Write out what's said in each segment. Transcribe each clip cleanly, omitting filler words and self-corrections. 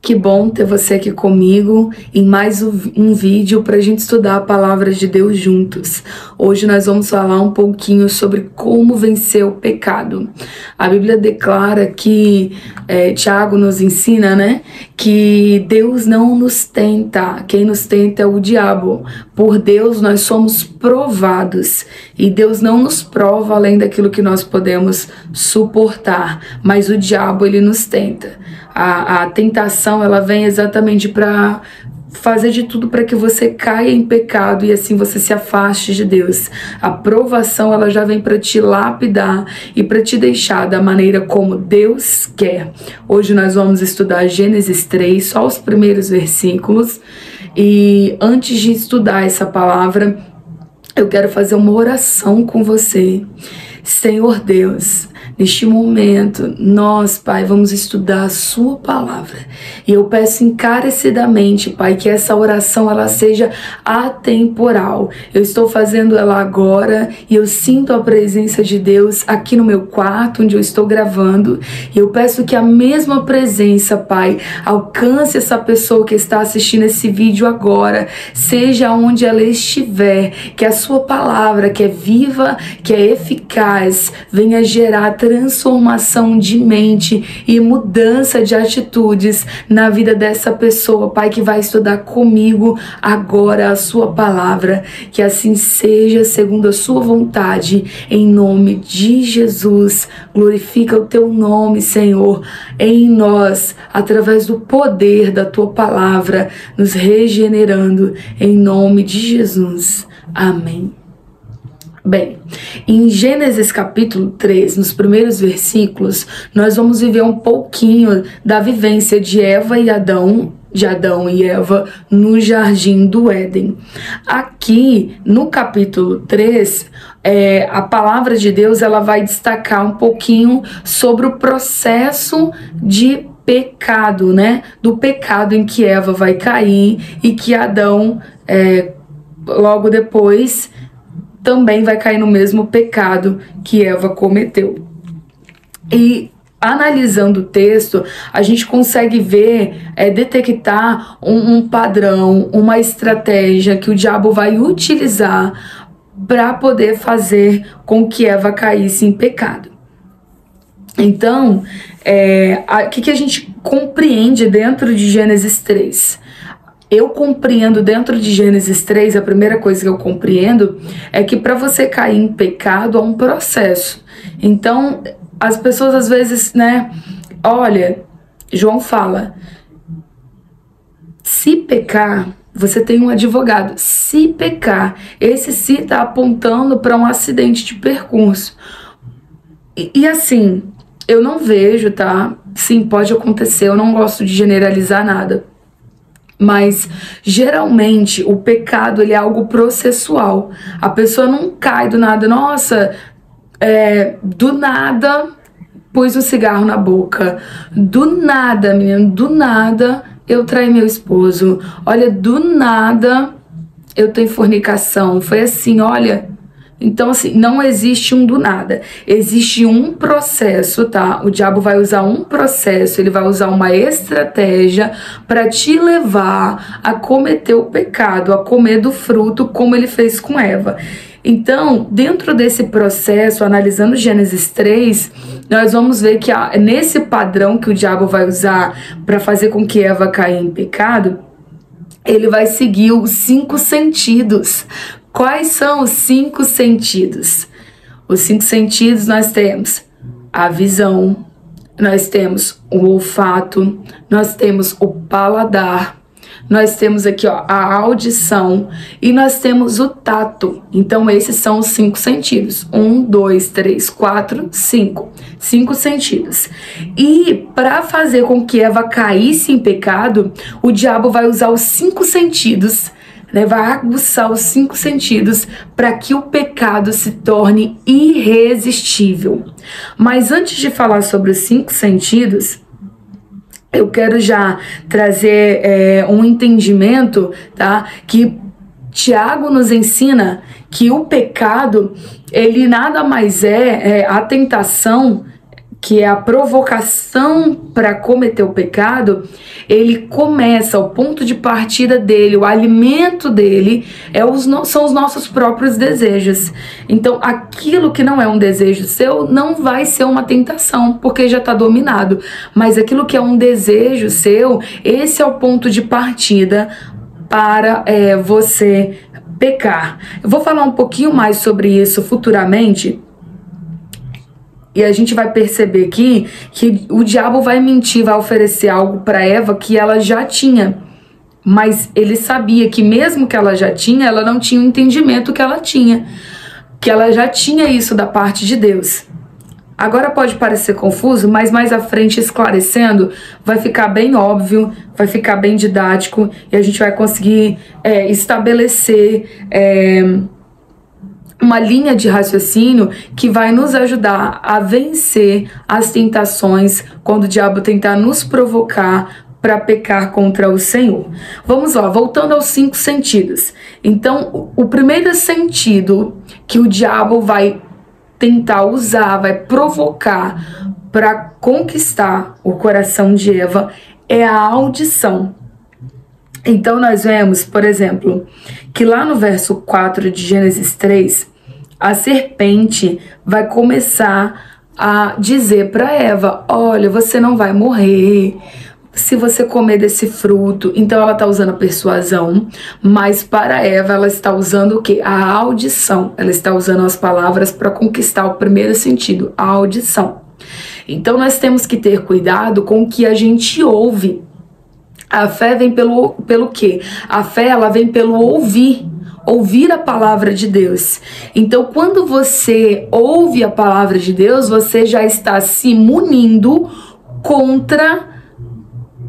Que bom ter você aqui comigo em mais um vídeo para a gente estudar a palavra de Deus juntos. Hoje nós vamos falar um pouquinho sobre como vencer o pecado. A Bíblia declara que, Tiago nos ensina, né, que Deus não nos tenta, quem nos tenta é o diabo. Por Deus nós somos provados e Deus não nos prova além daquilo que nós podemos suportar, mas o diabo ele nos tenta. A tentação ela vem exatamente para fazer de tudo para que você caia em pecado e assim você se afaste de Deus. A provação ela já vem para te lapidar e para te deixar da maneira como Deus quer. Hoje nós vamos estudar Gênesis 3, só os primeiros versículos. E antes de estudar essa palavra, eu quero fazer uma oração com você. Senhor Deus, neste momento, nós, Pai, vamos estudar a Sua palavra. E eu peço encarecidamente, Pai, que essa oração ela seja atemporal. Eu estou fazendo ela agora e eu sinto a presença de Deus aqui no meu quarto, onde eu estou gravando. E eu peço que a mesma presença, Pai, alcance essa pessoa que está assistindo esse vídeo agora, seja onde ela estiver, que a Sua palavra, que é viva, que é eficaz, venha gerar transformação de mente e mudança de atitudes na vida dessa pessoa, Pai, que vai estudar comigo agora a Sua palavra. Que assim seja, segundo a Sua vontade, em nome de Jesus. Glorifica o Teu nome, Senhor, em nós, através do poder da Tua palavra, nos regenerando, em nome de Jesus. Amém. Bem, em Gênesis capítulo 3, nos primeiros versículos, nós vamos viver um pouquinho da vivência de Eva e Adão, de Adão e Eva no jardim do Éden. Aqui, no capítulo 3, a palavra de Deus ela vai destacar um pouquinho sobre o processo de pecado, né? Do pecado em que Eva vai cair e que Adão, logo depois, também vai cair no mesmo pecado que Eva cometeu. E analisando o texto, a gente consegue ver, detectar um padrão, uma estratégia que o diabo vai utilizar para poder fazer com que Eva caísse em pecado. Então, o que a gente compreende dentro de Gênesis 3? Eu compreendo dentro de Gênesis 3, a primeira coisa que eu compreendo é que para você cair em pecado há um processo. Então, as pessoas às vezes, né, olha, João fala, se pecar, você tem um advogado. Se pecar, esse se está apontando para um acidente de percurso. E assim, eu não vejo, tá? Sim, pode acontecer, eu não gosto de generalizar nada. Mas, geralmente, o pecado ele é algo processual. A pessoa não cai do nada. Nossa, do nada pus um cigarro na boca. Do nada, menino, do nada eu traí meu esposo. Olha, do nada eu tenho fornicação. Foi assim, olha... Então, assim, não existe um do nada. Existe um processo, tá? O diabo vai usar um processo, ele vai usar uma estratégia para te levar a cometer o pecado, a comer do fruto, como ele fez com Eva. Então, dentro desse processo, analisando Gênesis 3, nós vamos ver que nesse padrão que o diabo vai usar para fazer com que Eva caia em pecado, ele vai seguir os 5 sentidos. Quais são os 5 sentidos? Os 5 sentidos nós temos a visão, nós temos o olfato, nós temos o paladar, nós temos aqui ó, a audição e nós temos o tato. Então esses são os 5 sentidos. 1, 2, 3, 4, 5. 5 sentidos. E para fazer com que Eva caísse em pecado, o diabo vai usar os 5 sentidos, vai aguçar os 5 sentidos para que o pecado se torne irresistível. Mas antes de falar sobre os 5 sentidos, eu quero já trazer um entendimento, tá? Que Tiago nos ensina que o pecado, ele nada mais a tentação que é a provocação para cometer o pecado, ele começa, o ponto de partida dele, o alimento dele são os nossos próprios desejos. Então, aquilo que não é um desejo seu não vai ser uma tentação, porque já está dominado. Mas aquilo que é um desejo seu, esse é o ponto de partida para você pecar. Eu vou falar um pouquinho mais sobre isso futuramente. E a gente vai perceber aqui que o diabo vai mentir, vai oferecer algo para Eva que ela já tinha. Mas ele sabia que mesmo que ela já tinha, ela não tinha o entendimento que ela tinha. Que ela já tinha isso da parte de Deus. Agora pode parecer confuso, mas mais à frente, esclarecendo, vai ficar bem óbvio, vai ficar bem didático. E a gente vai conseguir estabelecer uma linha de raciocínio que vai nos ajudar a vencer as tentações quando o diabo tentar nos provocar para pecar contra o Senhor. Vamos lá, voltando aos 5 sentidos. Então, o primeiro sentido que o diabo vai tentar usar, vai provocar para conquistar o coração de Eva é a audição. Então nós vemos, por exemplo, que lá no verso 4 de Gênesis 3, a serpente vai começar a dizer para Eva, olha, você não vai morrer se você comer desse fruto. Então ela está usando a persuasão, mas para Eva ela está usando o quê? A audição. Ela está usando as palavras para conquistar o primeiro sentido, a audição. Então nós temos que ter cuidado com o que a gente ouve. A fé vem pelo quê? A fé, ela vem pelo ouvir a palavra de Deus. Então, quando você ouve a palavra de Deus, você já está se munindo contra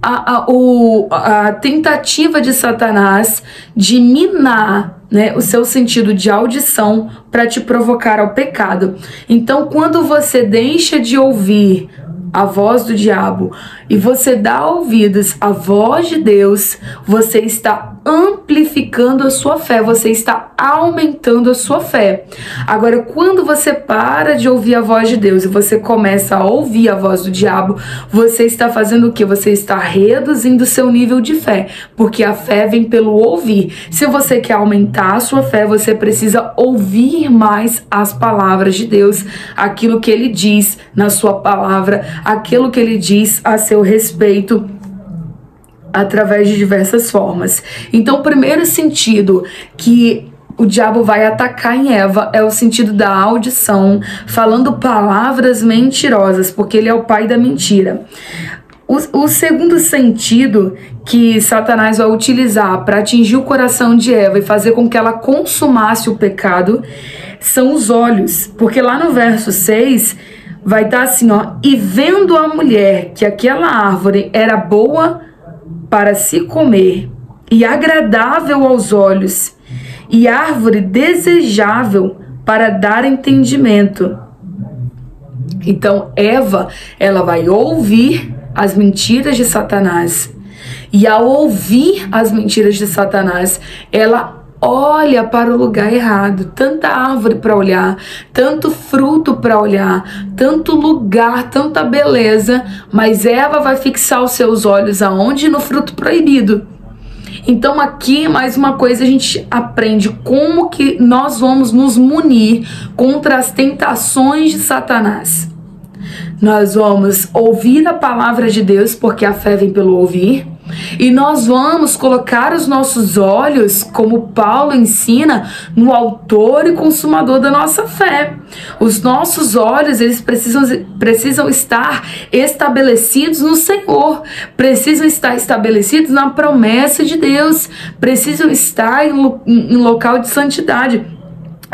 a tentativa de Satanás de minar, né, o seu sentido de audição para te provocar ao pecado. Então, quando você deixa de ouvir a voz do diabo e você dá ouvidos à voz de Deus, você está amplificando a sua fé, você está aumentando a sua fé. Agora, quando você para de ouvir a voz de Deus e você começa a ouvir a voz do diabo, você está fazendo o quê? Você está reduzindo o seu nível de fé, porque a fé vem pelo ouvir. Se você quer aumentar a sua fé, você precisa ouvir mais as palavras de Deus, aquilo que Ele diz na sua palavra, aquilo que Ele diz a seu respeito, através de diversas formas. Então, o primeiro sentido que o diabo vai atacar em Eva é o sentido da audição, falando palavras mentirosas, porque ele é o pai da mentira. O segundo sentido que Satanás vai utilizar para atingir o coração de Eva e fazer com que ela consumasse o pecado são os olhos, porque lá no verso 6 vai estar assim, ó, e vendo a mulher que aquela árvore era boa para se comer e agradável aos olhos e árvore desejável para dar entendimento. Então Eva, ela vai ouvir as mentiras de Satanás, e ao ouvir as mentiras de Satanás, ela olha para o lugar errado. Tanta árvore para olhar, tanto fruto para olhar, tanto lugar, tanta beleza, mas Eva vai fixar os seus olhos aonde? No fruto proibido. Então aqui, mais uma coisa, a gente aprende como que nós vamos nos munir contra as tentações de Satanás. Nós vamos ouvir a palavra de Deus, porque a fé vem pelo ouvir. E nós vamos colocar os nossos olhos, como Paulo ensina, no autor e consumador da nossa fé. Os nossos olhos, eles precisam estar estabelecidos no Senhor, precisam estar estabelecidos na promessa de Deus, precisam estar em local de santidade.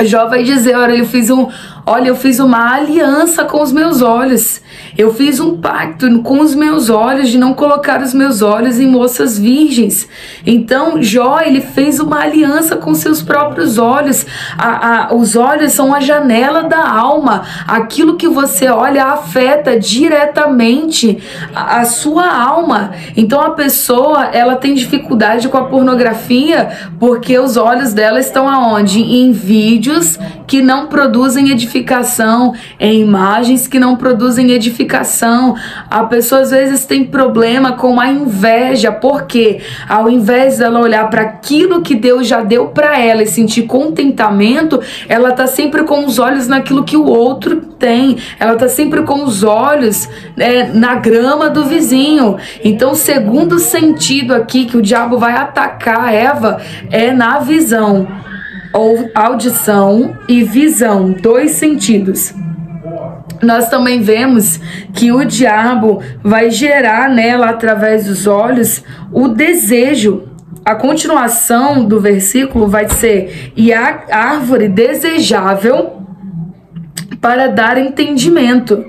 Jó vai dizer, olha, eu fiz uma aliança com os meus olhos. Eu fiz um pacto com os meus olhos de não colocar os meus olhos em moças virgens. Então, Jó, ele fez uma aliança com seus próprios olhos. Os olhos são a janela da alma. Aquilo que você olha afeta diretamente a sua alma. Então, a pessoa, ela tem dificuldade com a pornografia porque os olhos dela estão aonde? Em vídeos que não produzem edificação edificação, em imagens que não produzem edificação. A pessoa às vezes tem problema com a inveja, porque ao invés dela olhar para aquilo que Deus já deu para ela e sentir contentamento, ela tá sempre com os olhos naquilo que o outro tem. Ela tá sempre com os olhos na grama do vizinho. Então, o segundo sentido aqui que o diabo vai atacar Eva é na visão, ou audição e visão, 2 sentidos. Nós também vemos que o diabo vai gerar nela, através dos olhos, o desejo. A continuação do versículo vai ser: e a árvore desejável para dar entendimento,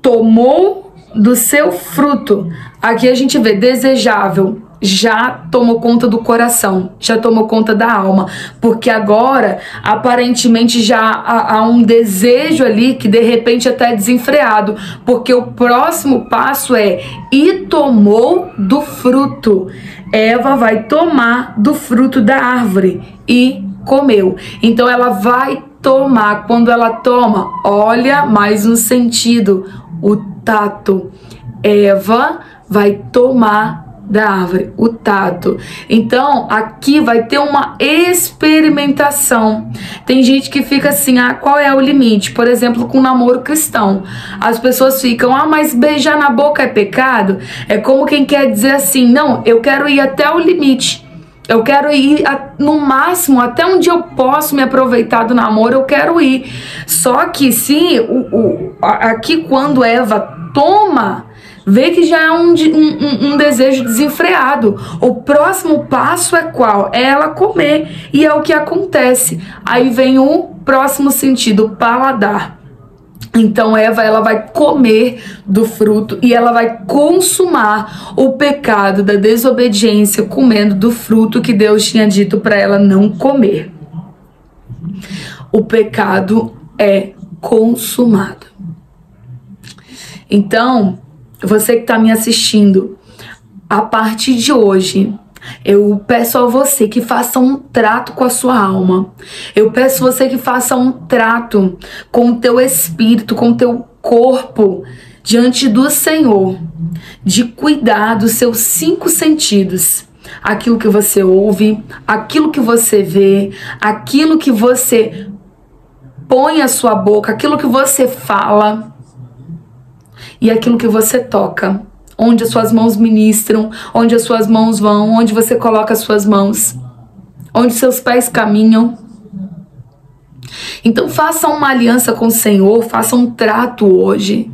tomou do seu fruto. Aqui a gente vê desejável, já tomou conta do coração, já tomou conta da alma, porque agora aparentemente já há um desejo ali que de repente até é desenfreado, porque o próximo passo é: e tomou do fruto. Eva vai tomar do fruto da árvore e comeu. Então ela vai tomar. Quando ela toma, olha mais um sentido, o tato. Eva vai tomar da árvore, o tato. Então aqui vai ter uma experimentação. Tem gente que fica assim: qual é o limite? Por exemplo, com namoro cristão, as pessoas ficam: mas beijar na boca é pecado? É como quem quer dizer assim: não, eu quero ir até o limite. Eu quero ir no máximo, até onde eu posso me aproveitar do namoro, eu quero ir. Só que se aqui quando Eva toma, vê que já é um desejo desenfreado. O próximo passo é qual? É ela comer. E é o que acontece. Aí vem o próximo sentido, o paladar. Então Eva, ela vai comer do fruto e ela vai consumar o pecado da desobediência, comendo do fruto que Deus tinha dito para ela não comer. O pecado é consumado. Então, você que está me assistindo, a partir de hoje, eu peço a você que faça um trato com a sua alma. Eu peço a você que faça um trato com o teu espírito, com o teu corpo, diante do Senhor, de cuidar dos seus 5 sentidos. Aquilo que você ouve, aquilo que você vê, aquilo que você põe à sua boca, aquilo que você fala e aquilo que você toca. Onde as suas mãos ministram, onde as suas mãos vão, onde você coloca as suas mãos, onde seus pés caminham. Então faça uma aliança com o Senhor, faça um trato hoje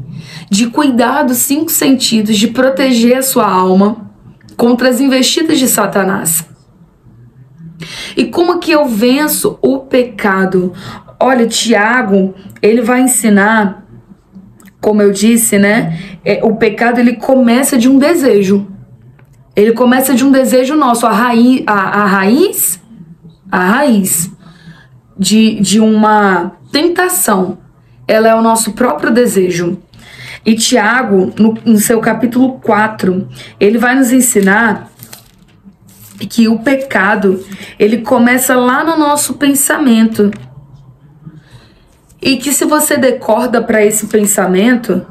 de cuidar dos 5 sentidos, de proteger a sua alma contra as investidas de Satanás. E como que eu venço o pecado? Olha, Tiago, ele vai ensinar, como eu disse, né? O pecado, ele começa de um desejo. Ele começa de um desejo nosso. A raiz de uma tentação, ela é o nosso próprio desejo. E Tiago, no seu capítulo 4, ele vai nos ensinar que o pecado, ele começa lá no nosso pensamento. E que se você decorda para esse pensamento,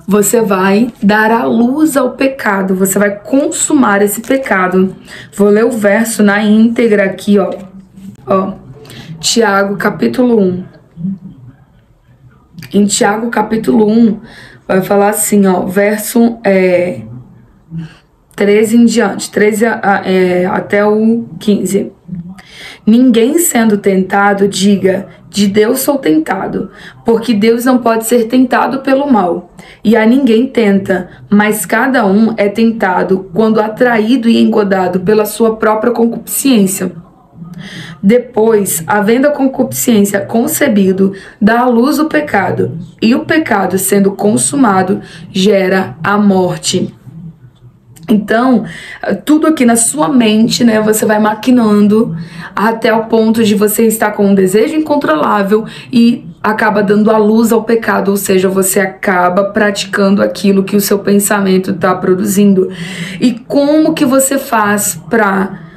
você vai dar a luz ao pecado, você vai consumar esse pecado. Vou ler o verso na íntegra aqui, ó. Tiago, capítulo 1. Em Tiago, capítulo 1, vai falar assim, ó, verso 13 em diante, 13 até o 15. Ninguém sendo tentado diga: de Deus sou tentado, porque Deus não pode ser tentado pelo mal. E a ninguém tenta, mas cada um é tentado quando atraído e engodado pela sua própria concupiscência. Depois, havendo a concupiscência concebido, dá à luz o pecado, e o pecado, sendo consumado, gera a morte. Então, tudo aqui na sua mente, né, você vai maquinando até o ponto de você estar com um desejo incontrolável e acaba dando a luz ao pecado, ou seja, você acaba praticando aquilo que o seu pensamento está produzindo. E como que você faz para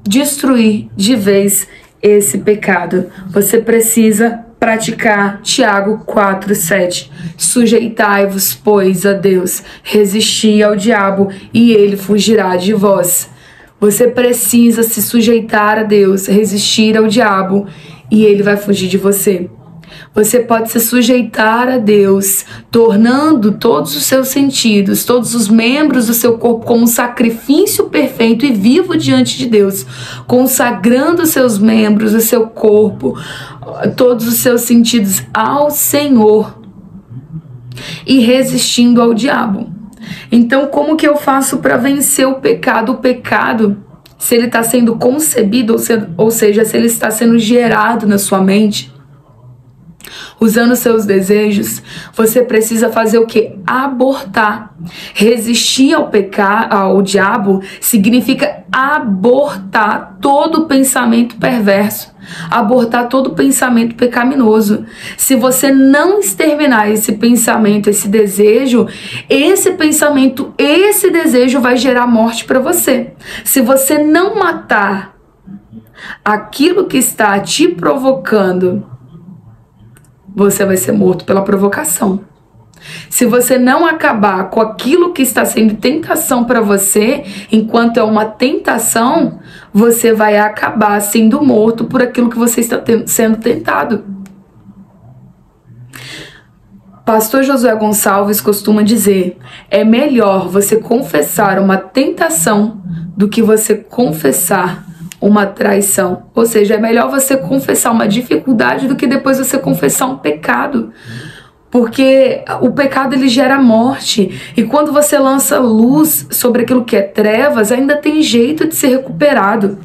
destruir de vez esse pecado, você precisa praticar Tiago 4:7. Sujeitai-vos, pois, a Deus, resisti ao diabo e ele fugirá de vós. Você precisa se sujeitar a Deus, resistir ao diabo e ele vai fugir de você. Você pode se sujeitar a Deus, tornando todos os seus sentidos, todos os membros do seu corpo como um sacrifício perfeito e vivo diante de Deus, consagrando os seus membros, o seu corpo, todos os seus sentidos ao Senhor e resistindo ao diabo. Então, como que eu faço para vencer o pecado? O pecado, se ele está sendo concebido, ou seja, se ele está sendo gerado na sua mente, usando seus desejos, você precisa fazer o quê? Abortar. Resistir ao diabo significa abortar todo pensamento perverso, abortar todo pensamento pecaminoso. Se você não exterminar esse pensamento, esse desejo, esse pensamento, esse desejo vai gerar morte para você. Se você não matar aquilo que está te provocando, você vai ser morto pela provocação. Se você não acabar com aquilo que está sendo tentação para você, enquanto é uma tentação, você vai acabar sendo morto por aquilo que você está sendo tentado. Pastor Josué Gonçalves costuma dizer: é melhor você confessar uma tentação do que você confessar uma traição. Ou seja, é melhor você confessar uma dificuldade do que depois você confessar um pecado. Porque o pecado, ele gera morte. E quando você lança luz sobre aquilo que é trevas, ainda tem jeito de ser recuperado.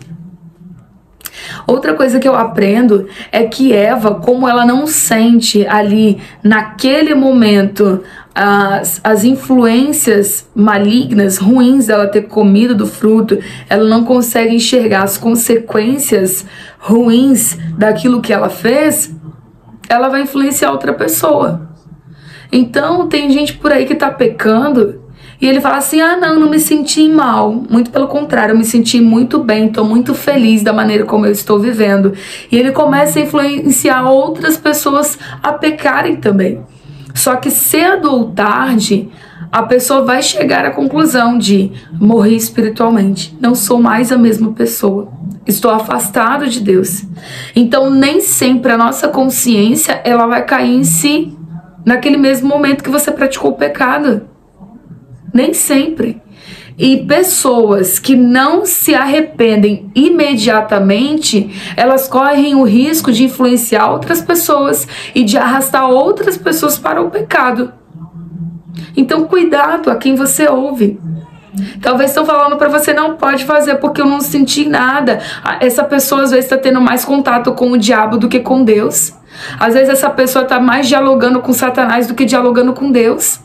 Outra coisa que eu aprendo é que Eva, como ela não sente ali, naquele momento, as influências malignas, ruins dela ter comido do fruto, ela não consegue enxergar as consequências ruins daquilo que ela fez, ela vai influenciar outra pessoa. Então tem gente por aí que tá pecando e ele fala assim: ah, não me senti mal. Muito pelo contrário, eu me senti muito bem, tô muito feliz da maneira como eu estou vivendo. E ele começa a influenciar outras pessoas a pecarem também. Só que cedo ou tarde, a pessoa vai chegar à conclusão de: morri espiritualmente, não sou mais a mesma pessoa, estou afastado de Deus. Então nem sempre a nossa consciência ela vai cair em si naquele mesmo momento que você praticou o pecado. Nem sempre. E pessoas que não se arrependem imediatamente, elas correm o risco de influenciar outras pessoas e de arrastar outras pessoas para o pecado. Então cuidado a quem você ouve. Talvez estão falando para você: não pode fazer porque eu não senti nada. Essa pessoa às vezes está tendo mais contato com o diabo do que com Deus. Às vezes essa pessoa está mais dialogando com Satanás do que dialogando com Deus.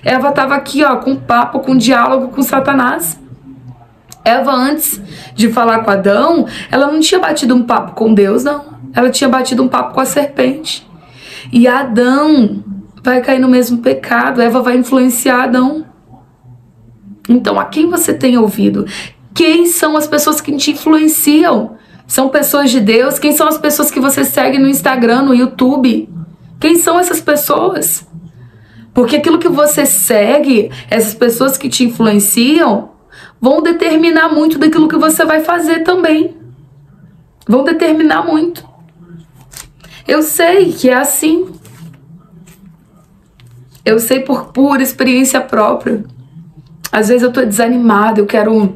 Eva estava aqui, ó, com papo, com diálogo com Satanás. Eva, antes de falar com Adão, ela não tinha batido um papo com Deus, não. Ela tinha batido um papo com a serpente. E Adão vai cair no mesmo pecado. Eva vai influenciar Adão. Então, a quem você tem ouvido? Quem são as pessoas que te influenciam? São pessoas de Deus? Quem são as pessoas que você segue no Instagram, no YouTube? Quem são essas pessoas? Porque aquilo que você segue, essas pessoas que te influenciam, vão determinar muito daquilo que você vai fazer também. Vão determinar muito. Eu sei que é assim. Eu sei por pura experiência própria. Às vezes eu tô desanimada, eu quero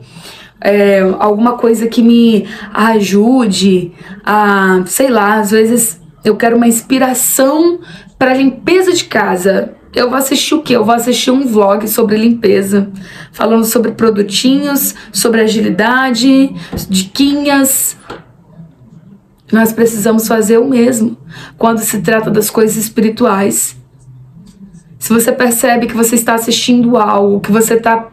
alguma coisa que me ajude a, sei lá, às vezes eu quero uma inspiração para limpeza de casa. Eu vou assistir o quê? Eu vou assistir um vlog sobre limpeza, falando sobre produtinhos, sobre agilidade, diquinhas. Nós precisamos fazer o mesmo quando se trata das coisas espirituais. Se você percebe que você está assistindo algo, que você está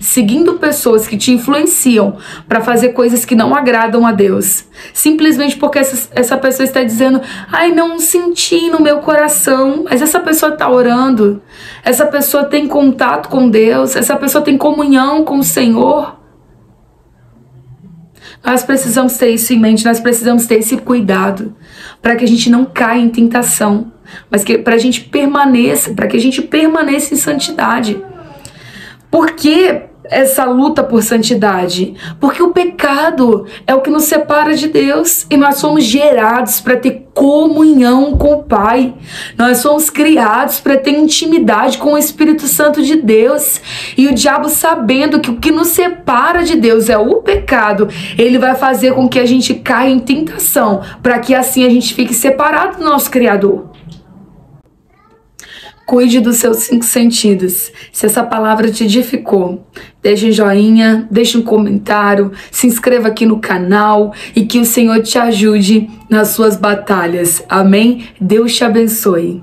seguindo pessoas que te influenciam para fazer coisas que não agradam a Deus, simplesmente porque essa pessoa está dizendo: ai, não senti no meu coração, mas essa pessoa está orando, essa pessoa tem contato com Deus, essa pessoa tem comunhão com o Senhor. Nós precisamos ter isso em mente, nós precisamos ter esse cuidado para que a gente não caia em tentação, mas que para que a gente permaneça em santidade. Por que essa luta por santidade? Porque o pecado é o que nos separa de Deus e nós somos gerados para ter comunhão com o Pai. Nós somos criados para ter intimidade com o Espírito Santo de Deus. E o diabo, sabendo que o que nos separa de Deus é o pecado, ele vai fazer com que a gente caia em tentação, para que assim a gente fique separado do nosso Criador. Cuide dos seus 5 sentidos. Se essa palavra te edificou, deixe um joinha, deixe um comentário, se inscreva aqui no canal e que o Senhor te ajude nas suas batalhas. Amém? Deus te abençoe.